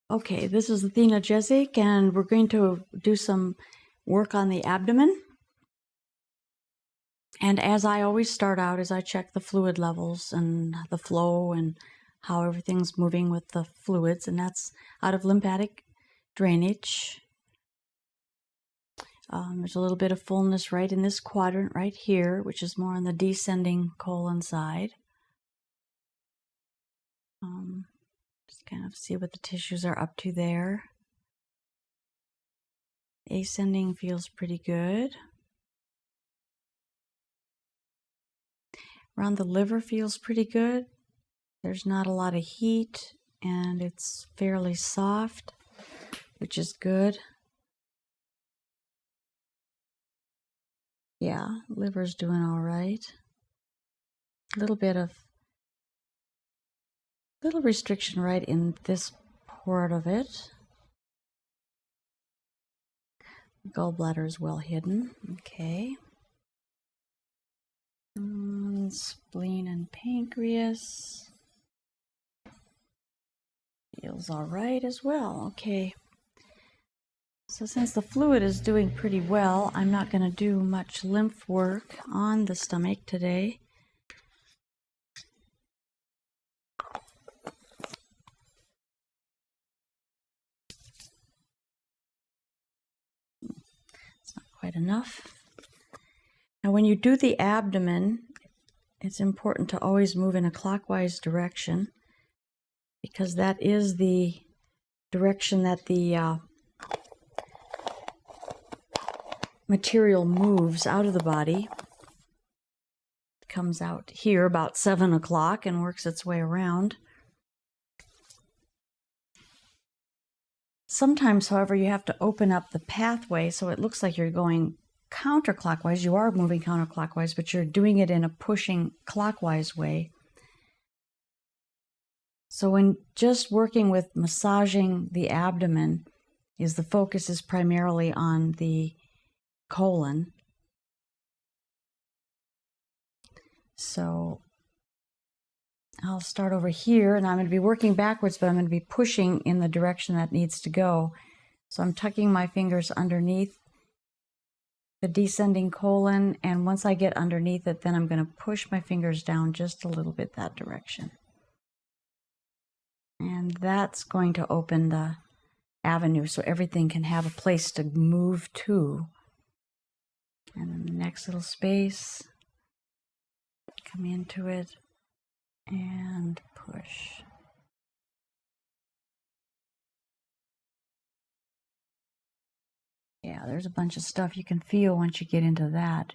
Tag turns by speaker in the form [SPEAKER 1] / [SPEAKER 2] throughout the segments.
[SPEAKER 1] Okay, this is Athena Jezik, and we're going to do some work on the abdomen. And as I always start out, is I check the fluid levels and the flow and how everything's moving with the fluids, and that's out of lymphatic drainage. There's a little bit of fullness right in this quadrant right here, which is more on the descending colon side. Just kind of see what the tissues are up to there. Ascending feels pretty good. Around the liver feels pretty good. There's not a lot of heat and it's fairly soft, which is good. Yeah, liver's doing all right. A little restriction right in this part of it. Gallbladder is well hidden. Okay. Spleen and pancreas feels all right as well. Okay. So since the fluid is doing pretty well, I'm not going to do much lymph work on the stomach today. It's not quite enough. Now when you do the abdomen, it's important to always move in a clockwise direction, because that is the direction that the material moves out of the body. It comes out here about 7 o'clock and works its way around. Sometimes, however, you have to open up the pathway so it looks like you're going counterclockwise. You are moving counterclockwise, but you're doing it in a pushing clockwise way. So when just working with massaging the abdomen, the focus is primarily on the colon. So I'll start over here, and I'm going to be working backwards, but I'm going to be pushing in the direction that needs to go. So I'm tucking my fingers underneath the descending colon, and once I get underneath it, then I'm going to push my fingers down just a little bit that direction. And that's going to open the avenue so everything can have a place to move to. And then the next little space, come into it and push. Yeah, there's a bunch of stuff you can feel once you get into that.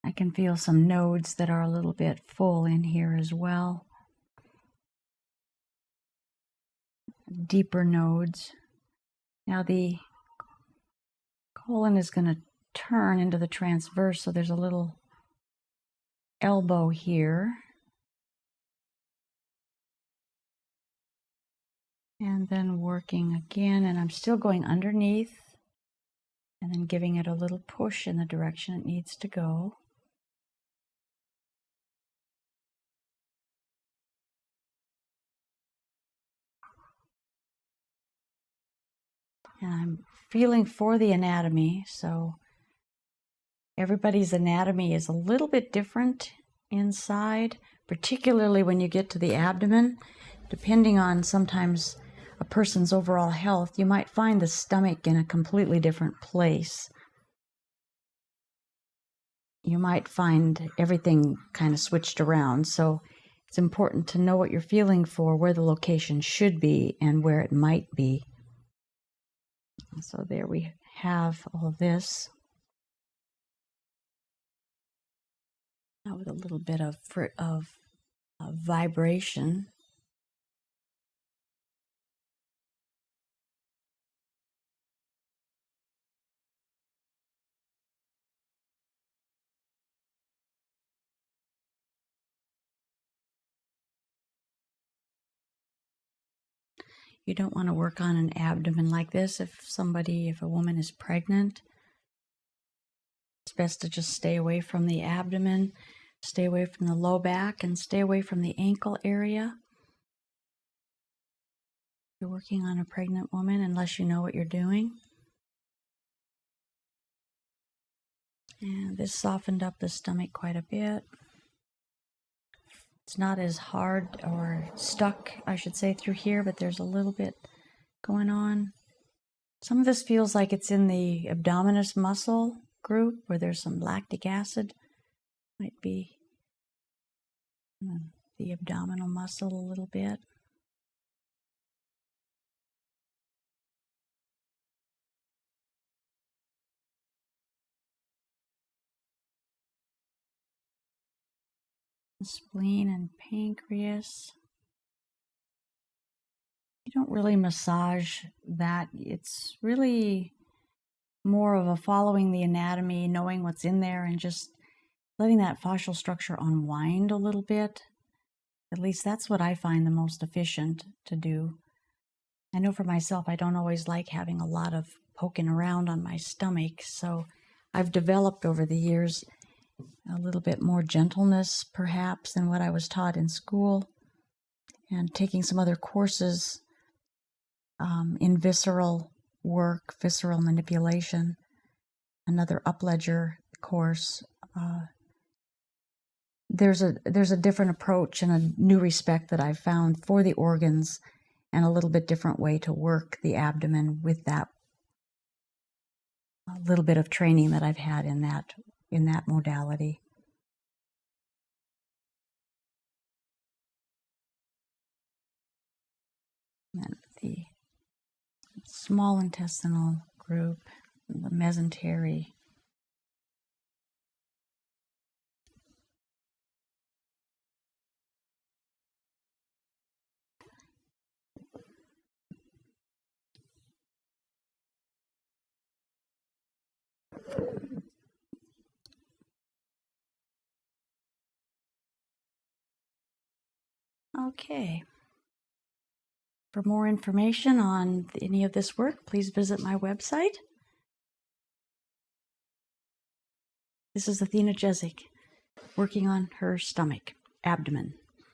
[SPEAKER 1] I can feel some nodes that are a little bit full in here as well. Deeper nodes. Now the colon is going to turn into the transverse, so there's a little elbow here. And then working again, and I'm still going underneath and then giving it a little push in the direction it needs to go. And I'm feeling for the anatomy, so everybody's anatomy is a little bit different inside, particularly when you get to the abdomen. Depending on sometimes a person's overall health, you might find the stomach in a completely different place. You might find everything kind of switched around, so it's important to know what you're feeling for, where the location should be, and where it might be. So there we have all this. Now with a little bit of vibration. You don't want to work on an abdomen like this if a woman is pregnant. It's best to just stay away from the abdomen, stay away from the low back, and stay away from the ankle area. You're working on a pregnant woman unless you know what you're doing. And this softened up the stomach quite a bit. It's not as hard or stuck, I should say, through here, but there's a little bit going on. Some of this feels like it's in the abdominis muscle group where there's some lactic acid. Might be the abdominal muscle a little bit. Spleen and pancreas. You don't really massage that. It's really more of a following the anatomy, knowing what's in there, and just letting that fascial structure unwind a little bit. At least that's what I find the most efficient to do. I know for myself, I don't always like having a lot of poking around on my stomach, so I've developed over the years a little bit more gentleness, perhaps, than what I was taught in school, and taking some other courses in visceral work, visceral manipulation, another Upledger course. There's a different approach and a new respect that I've found for the organs, and a little bit different way to work the abdomen with that a little bit of training that I've had in that modality. And the small intestinal group, the mesentery. Okay. For more information on any of this work, please visit my website. This is Athena Jezik, working on her stomach, abdomen.